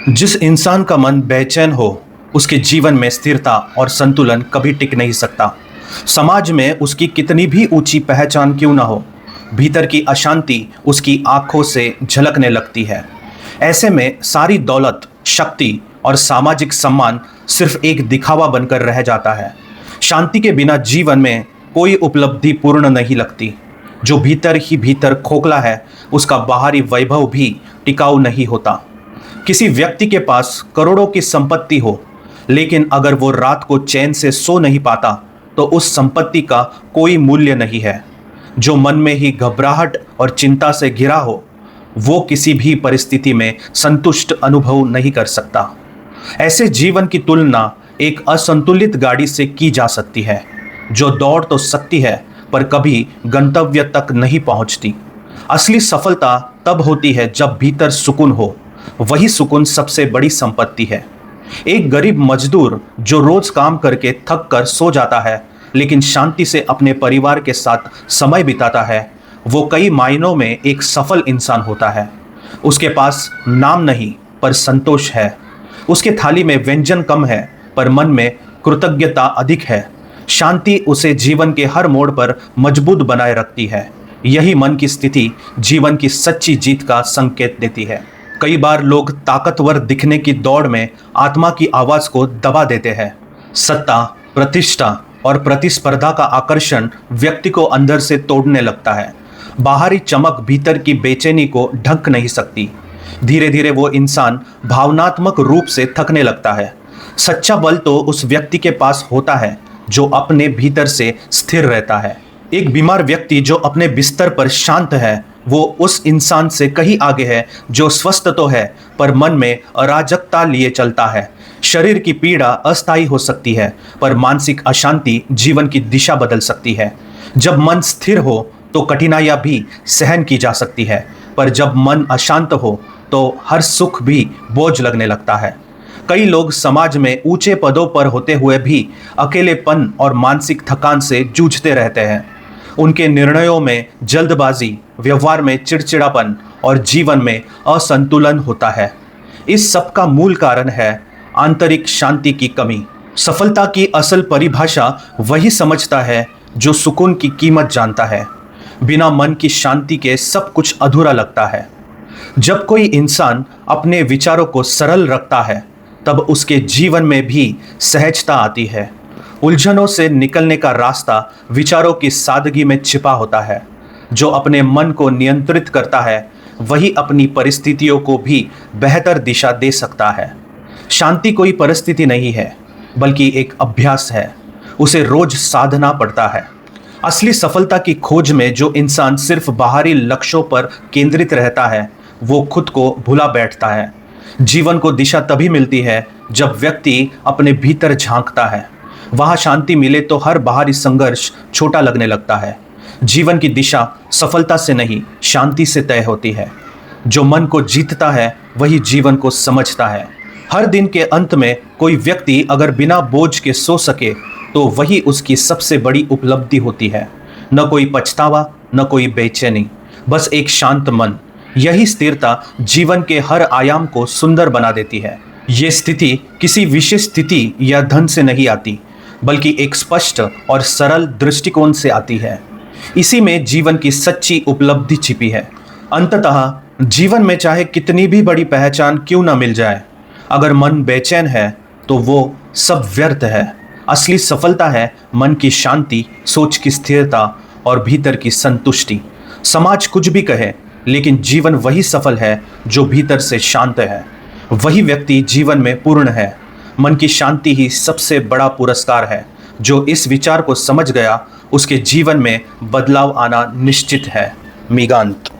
जिस इंसान का मन बेचैन हो, उसके जीवन में स्थिरता और संतुलन कभी टिक नहीं सकता। समाज में उसकी कितनी भी ऊंची पहचान क्यों ना हो, भीतर की अशांति उसकी आंखों से झलकने लगती है। ऐसे में सारी दौलत, शक्ति और सामाजिक सम्मान सिर्फ एक दिखावा बनकर रह जाता है। शांति के बिना जीवन में कोई उपलब्धि पूर्ण नहीं लगती। जो भीतर ही भीतर खोखला है, उसका बाहरी वैभव भी टिकाऊ नहीं होता। किसी व्यक्ति के पास करोड़ों की संपत्ति हो, लेकिन अगर वो रात को चैन से सो नहीं पाता, तो उस संपत्ति का कोई मूल्य नहीं है। जो मन में ही घबराहट और चिंता से घिरा हो, वो किसी भी परिस्थिति में संतुष्ट अनुभव नहीं कर सकता। ऐसे जीवन की तुलना एक असंतुलित गाड़ी से की जा सकती है, जो दौड़ तो सकती है पर कभी गंतव्य तक नहीं पहुंचती। असली सफलता तब होती है जब भीतर सुकून हो। वही सुकून सबसे बड़ी संपत्ति है। एक गरीब मजदूर जो रोज काम करके थक कर सो जाता है, लेकिन शांति से अपने परिवार के साथ समय बिताता है, वो कई मायनों में एक सफल इंसान होता है। उसके पास नाम नहीं पर संतोष है। उसके थाली में व्यंजन कम है पर मन में कृतज्ञता अधिक है। शांति उसे जीवन के हर मोड़ पर मजबूत बनाए रखती है। यही मन की स्थिति जीवन की सच्ची जीत का संकेत देती है। कई बार लोग ताकतवर दिखने की दौड़ में आत्मा की आवाज को दबा देते हैं। सत्ता, प्रतिष्ठा और प्रतिस्पर्धा का आकर्षण व्यक्ति को अंदर से तोड़ने लगता है। बाहरी चमक भीतर की बेचैनी को ढक नहीं सकती। धीरे धीरे वो इंसान भावनात्मक रूप से थकने लगता है। सच्चा बल तो उस व्यक्ति के पास होता है जो अपने भीतर से स्थिर रहता है। एक बीमार व्यक्ति जो अपने बिस्तर पर शांत है, वो उस इंसान से कहीं आगे है जो स्वस्थ तो है पर मन में अराजकता लिए चलता है। शरीर की पीड़ा अस्थायी हो सकती है, पर मानसिक अशांति जीवन की दिशा बदल सकती है। जब मन स्थिर हो तो कठिनाइयां भी सहन की जा सकती है, पर जब मन अशांत हो तो हर सुख भी बोझ लगने लगता है। कई लोग समाज में ऊंचे पदों पर होते हुए भी अकेलेपन और मानसिक थकान से जूझते रहते हैं। उनके निर्णयों में जल्दबाजी, व्यवहार में चिड़चिड़ापन और जीवन में असंतुलन होता है। इस सब का मूल कारण है आंतरिक शांति की कमी। सफलता की असल परिभाषा वही समझता है जो सुकून की कीमत जानता है। बिना मन की शांति के सब कुछ अधूरा लगता है। जब कोई इंसान अपने विचारों को सरल रखता है, तब उसके जीवन में भी सहजता आती है। उलझनों से निकलने का रास्ता विचारों की सादगी में छिपा होता है। जो अपने मन को नियंत्रित करता है, वही अपनी परिस्थितियों को भी बेहतर दिशा दे सकता है। शांति कोई परिस्थिति नहीं है, बल्कि एक अभ्यास है। उसे रोज साधना पड़ता है। असली सफलता की खोज में जो इंसान सिर्फ बाहरी लक्ष्यों पर केंद्रित रहता है, वो खुद को भुला बैठता है। जीवन को दिशा तभी मिलती है जब व्यक्ति अपने भीतर झांकता है। वहाँ शांति मिले तो हर बाहरी संघर्ष छोटा लगने लगता है। जीवन की दिशा सफलता से नहीं, शांति से तय होती है। जो मन को जीतता है, वही जीवन को समझता है। हर दिन के अंत में कोई व्यक्ति अगर बिना बोझ के सो सके, तो वही उसकी सबसे बड़ी उपलब्धि होती है। न कोई पछतावा, न कोई बेचैनी, बस एक शांत मन। यही स्थिरता जीवन के हर आयाम को सुंदर बना देती है। ये स्थिति किसी विशेष स्थिति या धन से नहीं आती, बल्कि एक स्पष्ट और सरल दृष्टिकोण से आती है। इसी में जीवन की सच्ची उपलब्धि छिपी है। अंततः जीवन में चाहे कितनी भी बड़ी पहचान क्यों न मिल जाए, अगर मन बेचैन है तो वो सब व्यर्थ है। असली सफलता है मन की शांति, सोच की स्थिरता और भीतर की संतुष्टि। समाज कुछ भी कहे, लेकिन जीवन वही सफल है जो भीतर से शांत है। वही व्यक्ति जीवन में पूर्ण है। मन की शांति ही सबसे बड़ा पुरस्कार है। जो इस विचार को समझ गया, उसके जीवन में बदलाव आना निश्चित है। मिगांत।